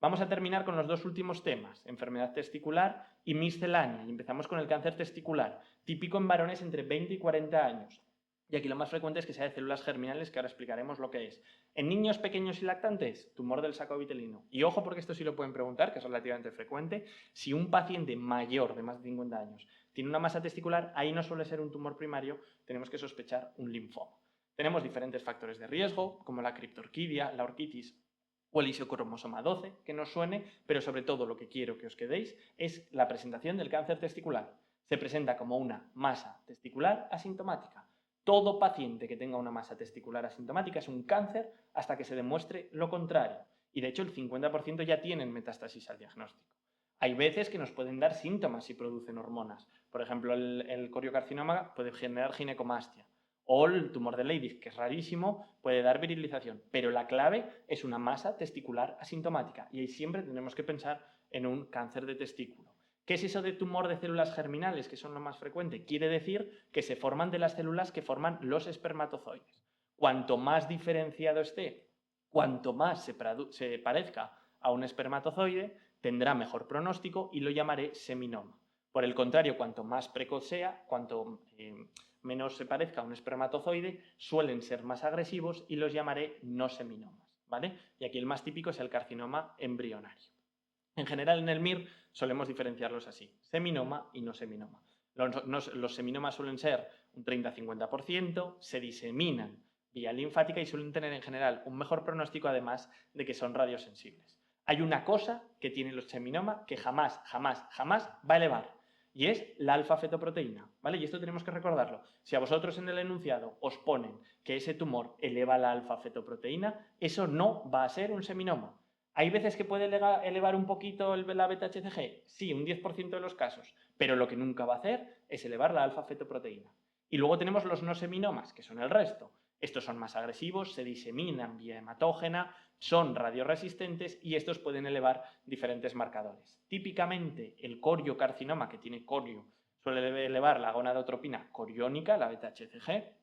Vamos a terminar con los dos últimos temas, enfermedad testicular y miscelánea. Y empezamos con el cáncer testicular, típico en varones entre 20 y 40 años. Y aquí lo más frecuente es que sea de células germinales, que ahora explicaremos lo que es. En niños pequeños y lactantes, tumor del saco vitelino. Y ojo, porque esto sí lo pueden preguntar, que es relativamente frecuente, si un paciente mayor de más de 50 años tiene una masa testicular, ahí no suele ser un tumor primario, tenemos que sospechar un linfoma. Tenemos diferentes factores de riesgo, como la criptorquidia, la orquitis o el isocromosoma 12, que no suene, pero sobre todo lo que quiero que os quedéis es la presentación del cáncer testicular. Se presenta como una masa testicular asintomática. Todo paciente que tenga una masa testicular asintomática es un cáncer hasta que se demuestre lo contrario. Y de hecho el 50% ya tienen metástasis al diagnóstico. Hay veces que nos pueden dar síntomas si producen hormonas. Por ejemplo, el coriocarcinoma puede generar ginecomastia. O el tumor de Leydig, que es rarísimo, puede dar virilización. Pero la clave es una masa testicular asintomática. Y ahí siempre tenemos que pensar en un cáncer de testículo. ¿Qué es eso de tumor de células germinales, que son lo más frecuente? Quiere decir que se forman de las células que forman los espermatozoides. Cuanto más diferenciado esté, cuanto más se parezca a un espermatozoide, tendrá mejor pronóstico y lo llamaré seminoma. Por el contrario, cuanto más precoz sea, cuanto menos se parezca a un espermatozoide, suelen ser más agresivos y los llamaré no seminomas, ¿vale? Y aquí el más típico es el carcinoma embrionario. En general, en el MIR solemos diferenciarlos así, seminoma y no seminoma. Los seminomas suelen ser un 30-50%, se diseminan vía linfática y suelen tener en general un mejor pronóstico, además de que son radiosensibles. Hay una cosa que tienen los seminoma que jamás va a elevar, y es la alfa-fetoproteína, ¿vale? Y esto tenemos que recordarlo. Si a vosotros en el enunciado os ponen que ese tumor eleva la alfa-fetoproteína, eso no va a ser un seminoma. ¿Hay veces que puede elevar un poquito la beta-HCG? Sí, un 10% de los casos, pero lo que nunca va a hacer es elevar la alfa-fetoproteína. Y luego tenemos los no seminomas, que son el resto. Estos son más agresivos, se diseminan vía hematógena, son radioresistentes y estos pueden elevar diferentes marcadores. Típicamente el coriocarcinoma, que tiene corio, suele elevar la gonadotropina coriónica, la beta-HCG,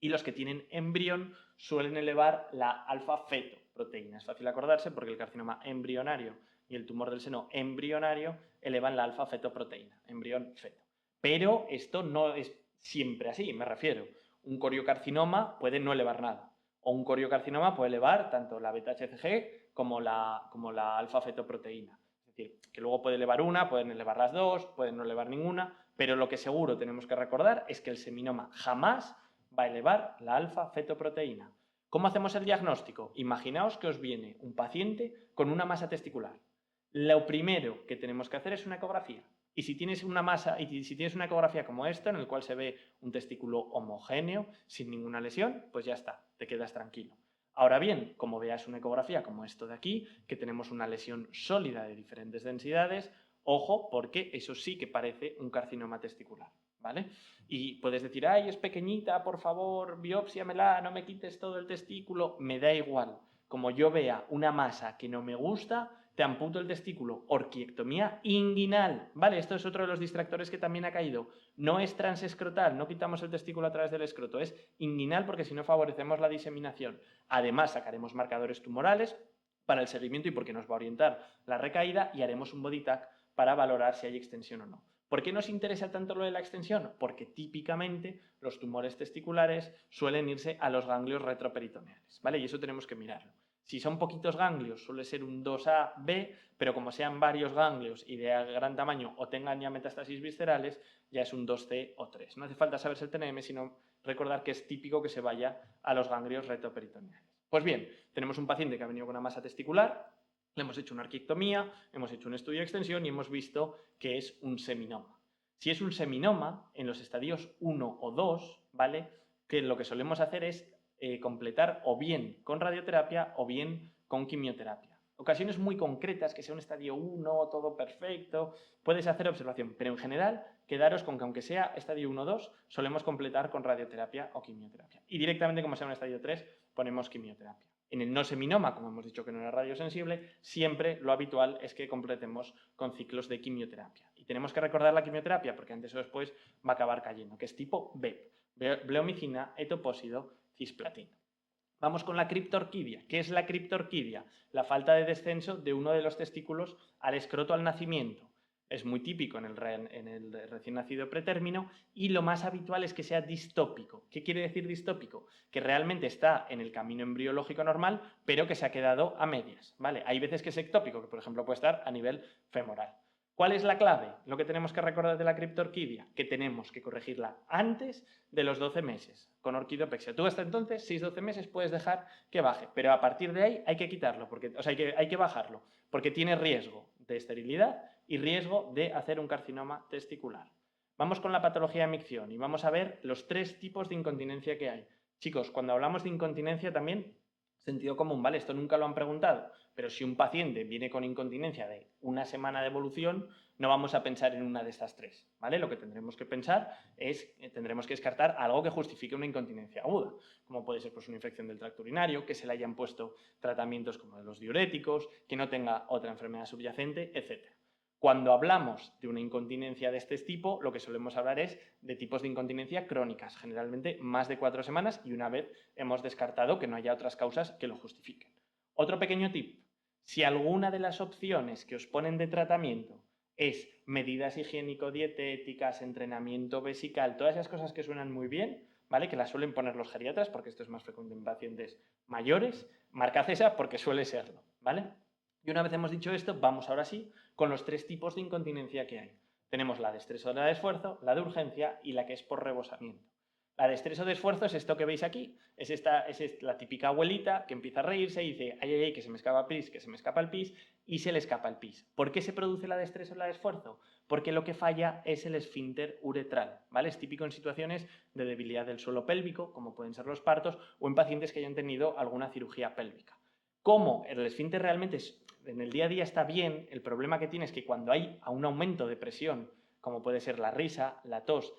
y los que tienen embrión suelen elevar la alfa-fetoproteína. Es fácil acordarse porque el carcinoma embrionario y el tumor del seno embrionario elevan la alfa-fetoproteína, embrión-feto. Pero esto no es siempre así, me refiero. Un coriocarcinoma puede no elevar nada. O un coriocarcinoma puede elevar tanto la beta-HCG como la alfa-fetoproteína. Es decir, que luego puede elevar una, pueden elevar las dos, pueden no elevar ninguna, pero lo que seguro tenemos que recordar es que el seminoma jamás va a elevar la alfa-fetoproteína. ¿Cómo hacemos el diagnóstico? Imaginaos que os viene un paciente con una masa testicular. Lo primero que tenemos que hacer es una ecografía. Y si tienes una masa, y si tienes una ecografía como esta, en el cual se ve un testículo homogéneo, sin ninguna lesión, pues ya está, te quedas tranquilo. Ahora bien, como veas una ecografía como esto de aquí, que tenemos una lesión sólida de diferentes densidades, ojo, porque eso sí que parece un carcinoma testicular, ¿vale? Y puedes decir, ay, es pequeñita, por favor, biópsiamela, no me quites todo el testículo, me da igual. Como yo vea una masa que no me gusta, te amputo el testículo. Orquiectomía inguinal, ¿vale? Esto es otro de los distractores que también ha caído. No es transescrotal, no quitamos el testículo a través del escroto, es inguinal porque si no favorecemos la diseminación. Además, sacaremos marcadores tumorales para el seguimiento y porque nos va a orientar la recaída y haremos un body tag para valorar si hay extensión o no. ¿Por qué nos interesa tanto lo de la extensión? Porque típicamente los tumores testiculares suelen irse a los ganglios retroperitoneales, ¿vale? Y eso tenemos que mirarlo. Si son poquitos ganglios, suele ser un 2A-B, pero como sean varios ganglios y de gran tamaño o tengan ya metástasis viscerales, ya es un 2C o 3. No hace falta saberse el TNM, sino recordar que es típico que se vaya a los ganglios retroperitoneales. Pues bien, tenemos un paciente que ha venido con una masa testicular, le hemos hecho una arquiectomía, hemos hecho un estudio de extensión y hemos visto que es un seminoma. Si es un seminoma, en los estadios 1 o 2, ¿vale? Que lo que solemos hacer es completar o bien con radioterapia o bien con quimioterapia. Ocasiones muy concretas, que sea un estadio 1, todo perfecto, puedes hacer observación, pero en general quedaros con que aunque sea estadio 1 o 2, solemos completar con radioterapia o quimioterapia. Y directamente, como sea un estadio 3, ponemos quimioterapia. En el no seminoma, como hemos dicho que no era radiosensible, siempre lo habitual es que completemos con ciclos de quimioterapia. Y tenemos que recordar la quimioterapia porque antes o después va a acabar cayendo, que es tipo BEP, bleomicina, etopósido, cisplatino. Vamos con la criptorquidia. ¿Qué es la criptorquidia? La falta de descenso de uno de los testículos al escroto al nacimiento. Es muy típico en el recién nacido pretérmino y lo más habitual es que sea distópico. ¿Qué quiere decir distópico? Que realmente está en el camino embriológico normal, pero que se ha quedado a medias, ¿vale? Hay veces que es ectópico, que por ejemplo puede estar a nivel femoral. ¿Cuál es la clave? Lo que tenemos que recordar de la criptorquidia, que tenemos que corregirla antes de los 12 meses con orquidopexia. Tú hasta entonces, 6-12 meses, puedes dejar que baje, pero a partir de ahí hay que quitarlo, hay que bajarlo, porque tiene riesgo de esterilidad y riesgo de hacer un carcinoma testicular. Vamos con la patología de micción y vamos a ver los 3 tipos de incontinencia que hay. Chicos, cuando hablamos de incontinencia también, sentido común, ¿vale? Esto nunca lo han preguntado, pero si un paciente viene con incontinencia de una semana de evolución, no vamos a pensar en una de estas 3, ¿vale? Lo que tendremos que pensar es, tendremos que descartar algo que justifique una incontinencia aguda, como puede ser pues, una infección del tracto urinario, que se le hayan puesto tratamientos como los diuréticos, que no tenga otra enfermedad subyacente, etc. Cuando hablamos de una incontinencia de este tipo, lo que solemos hablar es de tipos de incontinencia crónicas, generalmente más de 4 semanas y una vez hemos descartado que no haya otras causas que lo justifiquen. Otro pequeño tip, si alguna de las opciones que os ponen de tratamiento es medidas higiénico-dietéticas, entrenamiento vesical, todas esas cosas que suenan muy bien, ¿vale? Que las suelen poner los geriatras porque esto es más frecuente en pacientes mayores, marcad esa porque suele serlo, ¿vale? Y una vez hemos dicho esto, vamos ahora sí con los 3 tipos de incontinencia que hay. Tenemos la de estrés o la de esfuerzo, la de urgencia y la que es por rebosamiento. La de estrés o de esfuerzo es esto que veis aquí, es la típica abuelita que empieza a reírse y dice, ay, ay, ay, que se me escapa el pis, que se me escapa el pis, y se le escapa el pis. ¿Por qué se produce la de estrés o la de esfuerzo? Porque lo que falla es el esfínter uretral, ¿vale? Es típico en situaciones de debilidad del suelo pélvico, como pueden ser los partos, o en pacientes que hayan tenido alguna cirugía pélvica. Como el esfínter realmente en el día a día está bien, el problema que tiene es que cuando hay un aumento de presión, como puede ser la risa, la tos,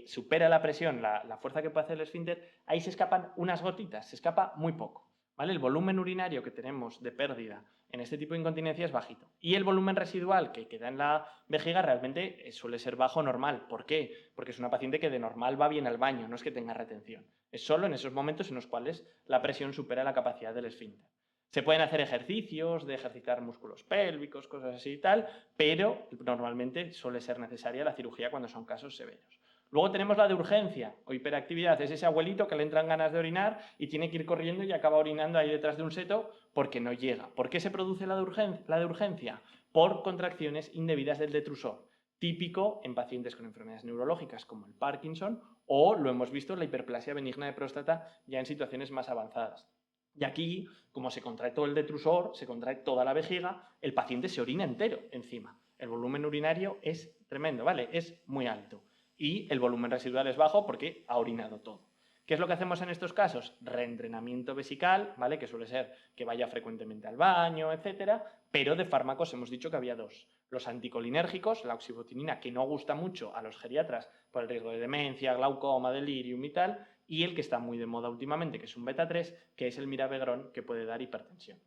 supera la presión, la fuerza que puede hacer el esfínter, ahí se escapan unas gotitas, se escapa muy poco, ¿vale? El volumen urinario que tenemos de pérdida en este tipo de incontinencia es bajito. Y el volumen residual que queda en la vejiga realmente suele ser bajo normal. ¿Por qué? Porque es una paciente que de normal va bien al baño, no es que tenga retención. Es solo en esos momentos en los cuales la presión supera la capacidad del esfínter. Se pueden hacer ejercicios de ejercitar músculos pélvicos, cosas así y tal, pero normalmente suele ser necesaria la cirugía cuando son casos severos. Luego tenemos la de urgencia o hiperactividad. Es ese abuelito que le entran ganas de orinar y tiene que ir corriendo y acaba orinando ahí detrás de un seto porque no llega. ¿Por qué se produce la de urgencia? Por contracciones indebidas del detrusor. Típico en pacientes con enfermedades neurológicas como el Parkinson o lo hemos visto en la hiperplasia benigna de próstata ya en situaciones más avanzadas. Y aquí, como se contrae todo el detrusor, se contrae toda la vejiga, el paciente se orina entero encima. El volumen urinario es tremendo, ¿vale? Es muy alto. Y el volumen residual es bajo porque ha orinado todo. ¿Qué es lo que hacemos en estos casos? Reentrenamiento vesical, ¿vale? Que suele ser que vaya frecuentemente al baño, etcétera, pero de fármacos hemos dicho que había 2. Los anticolinérgicos, la oxibutinina, que no gusta mucho a los geriatras por el riesgo de demencia, glaucoma, delirium y tal, y el que está muy de moda últimamente, que es un beta 3, que es el mirabegrón, que puede dar hipertensión.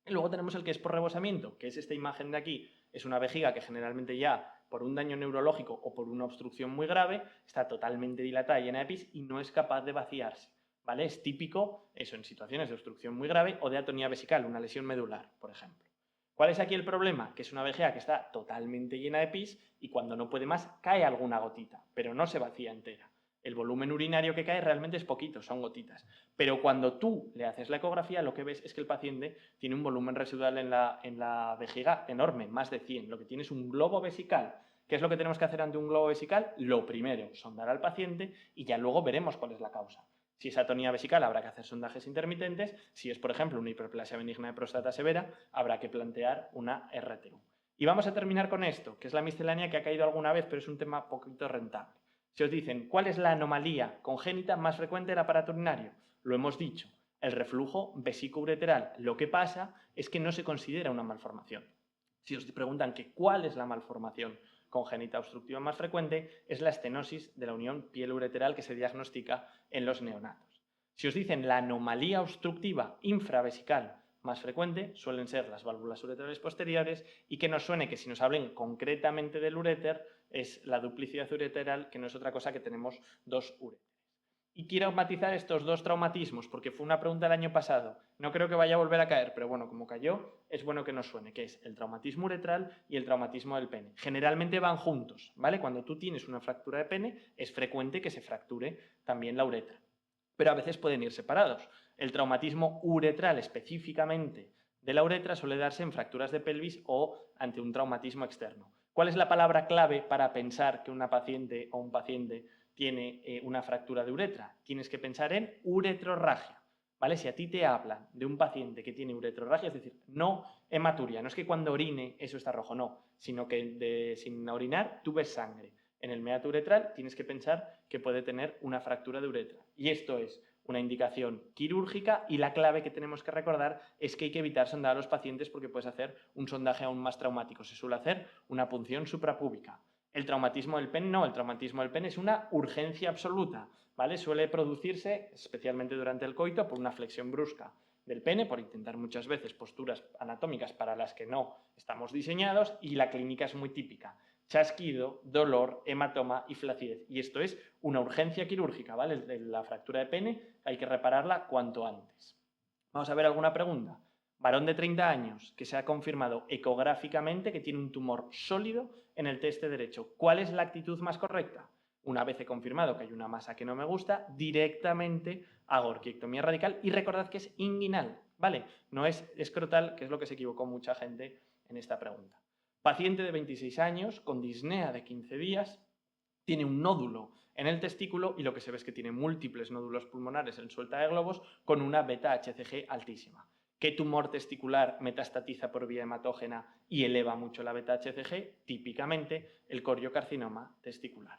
Y luego tenemos el que es por rebosamiento, que es esta imagen de aquí. Es una vejiga que generalmente ya por un daño neurológico o por una obstrucción muy grave está totalmente dilatada, llena de pis y no es capaz de vaciarse, ¿vale? Es típico eso en situaciones de obstrucción muy grave o de atonía vesical, una lesión medular, por ejemplo. ¿Cuál es aquí el problema? Que es una vejiga que está totalmente llena de pis y cuando no puede más cae alguna gotita, pero no se vacía entera. El volumen urinario que cae realmente es poquito, son gotitas. Pero cuando tú le haces la ecografía, lo que ves es que el paciente tiene un volumen residual en la vejiga enorme, más de 100. Lo que tiene es un globo vesical. ¿Qué es lo que tenemos que hacer ante un globo vesical? Lo primero, sondar al paciente y ya luego veremos cuál es la causa. Si es atonía vesical, habrá que hacer sondajes intermitentes. Si es, por ejemplo, una hiperplasia benigna de próstata severa, habrá que plantear una RTU. Y vamos a terminar con esto, que es la miscelánea que ha caído alguna vez, pero es un tema poquito rentable. Si os dicen, ¿cuál es la anomalía congénita más frecuente del aparato urinario? Lo hemos dicho, el reflujo vesicoureteral. Lo que pasa es que no se considera una malformación. Si os preguntan que cuál es la malformación congénita obstructiva más frecuente, es la estenosis de la unión piel-ureteral que se diagnostica en los neonatos. Si os dicen la anomalía obstructiva infravesical más frecuente, suelen ser las válvulas ureterales posteriores y que nos suene que si nos hablen concretamente del uréter, es la duplicidad ureteral, que no es otra cosa que tenemos 2 uréteres. Y quiero matizar estos dos traumatismos, porque fue una pregunta el año pasado. No creo que vaya a volver a caer, pero bueno, como cayó, es bueno que nos suene, que es el traumatismo uretral y el traumatismo del pene. Generalmente van juntos, ¿vale? Cuando tú tienes una fractura de pene, es frecuente que se fracture también la uretra, pero a veces pueden ir separados. El traumatismo uretral específicamente de la uretra suele darse en fracturas de pelvis o ante un traumatismo externo. ¿Cuál es la palabra clave para pensar que una paciente o un paciente tiene una fractura de uretra? Tienes que pensar en uretrorragia, ¿vale? Si a ti te hablan de un paciente que tiene uretrorragia, es decir, no hematuria, no es que cuando orine eso está rojo, no, sino que sin orinar tú ves sangre. En el meato uretral tienes que pensar que puede tener una fractura de uretra. Y esto es una indicación quirúrgica y la clave que tenemos que recordar es que hay que evitar sondar a los pacientes porque puedes hacer un sondaje aún más traumático. Se suele hacer una punción suprapúbica. El traumatismo del pene no, el traumatismo del pene es una urgencia absoluta, ¿vale? Suele producirse, especialmente durante el coito, por una flexión brusca del pene, por intentar muchas veces posturas anatómicas para las que no estamos diseñados, y la clínica es muy típica: chasquido, dolor, hematoma y flacidez. Y esto es una urgencia quirúrgica, ¿vale? La fractura de pene hay que repararla cuanto antes. Vamos a ver alguna pregunta. Varón de 30 años que se ha confirmado ecográficamente que tiene un tumor sólido en el teste derecho. ¿Cuál es la actitud más correcta? Una vez he confirmado que hay una masa que no me gusta, directamente hago orquiectomía radical, y recordad que es inguinal, ¿vale? No es escrotal, que es lo que se equivocó mucha gente en esta pregunta. Paciente de 26 años con disnea de 15 días, tiene un nódulo en el testículo y lo que se ve es que tiene múltiples nódulos pulmonares en suelta de globos con una beta-HCG altísima. ¿Qué tumor testicular metastatiza por vía hematógena y eleva mucho la beta-HCG? Típicamente el coriocarcinoma testicular.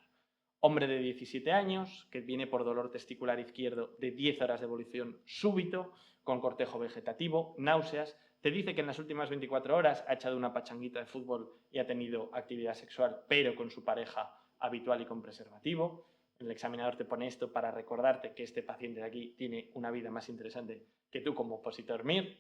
Hombre de 17 años que viene por dolor testicular izquierdo de 10 horas de evolución súbito, con cortejo vegetativo, náuseas. Te dice que en las últimas 24 horas ha echado una pachanguita de fútbol y ha tenido actividad sexual, pero con su pareja habitual y con preservativo. El examinador te pone esto para recordarte que este paciente de aquí tiene una vida más interesante que tú como opositor MIR.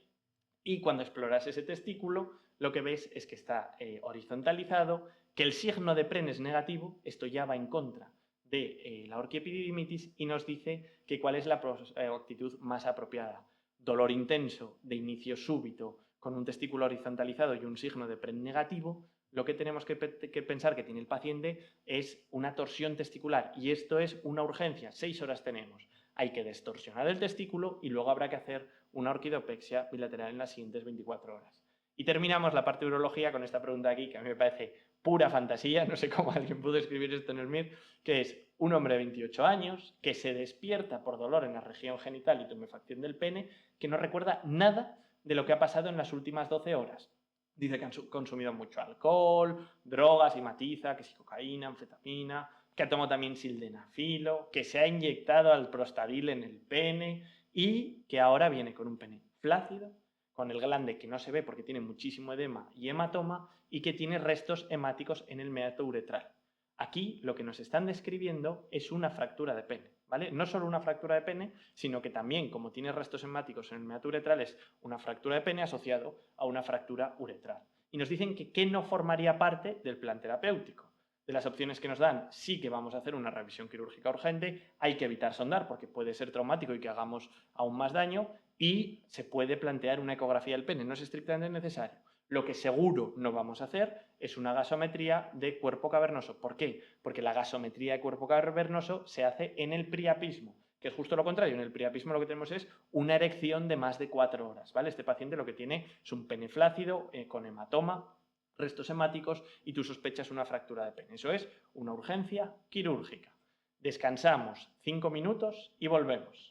Y cuando exploras ese testículo, lo que ves es que está horizontalizado, que el signo de Pren es negativo. Esto ya va en contra de la orquiepididimitis y nos dice que cuál es la actitud más apropiada. Dolor intenso de inicio súbito con un testículo horizontalizado y un signo de Pren negativo. Lo que tenemos que pensar que tiene el paciente es una torsión testicular, y esto es una urgencia. 6 horas tenemos. Hay que distorsionar el testículo y luego habrá que hacer una orquidopexia bilateral en las siguientes 24 horas. Y terminamos la parte de urología con esta pregunta aquí, que a mí me parece pura fantasía, no sé cómo alguien pudo escribir esto en el MIR, que es un hombre de 28 años que se despierta por dolor en la región genital y tumefacción del pene, que no recuerda nada de lo que ha pasado en las últimas 12 horas. Dice que han consumido mucho alcohol, drogas, y matiza, que si cocaína, anfetamina, que ha tomado también sildenafilo, que se ha inyectado alprostadil en el pene y que ahora viene con un pene flácido, con el glande que no se ve porque tiene muchísimo edema y hematoma, y que tiene restos hemáticos en el meato uretral. Aquí lo que nos están describiendo es una fractura de pene, ¿vale? No solo una fractura de pene, sino que también, como tiene restos hemáticos en el meato uretral, es una fractura de pene asociado a una fractura uretral. Y nos dicen que ¿qué no formaría parte del plan terapéutico? De las opciones que nos dan, sí que vamos a hacer una revisión quirúrgica urgente, hay que evitar sondar porque puede ser traumático y que hagamos aún más daño, y se puede plantear una ecografía del pene, no es estrictamente necesario. Lo que seguro no vamos a hacer es una gasometría de cuerpo cavernoso. ¿Por qué? Porque la gasometría de cuerpo cavernoso se hace en el priapismo, que es justo lo contrario. En el priapismo lo que tenemos es una erección de más de 4 horas, ¿vale? Este paciente lo que tiene es un pene flácido, con hematoma, restos hemáticos, y tú sospechas una fractura de pene. Eso es una urgencia quirúrgica. Descansamos 5 minutos y volvemos.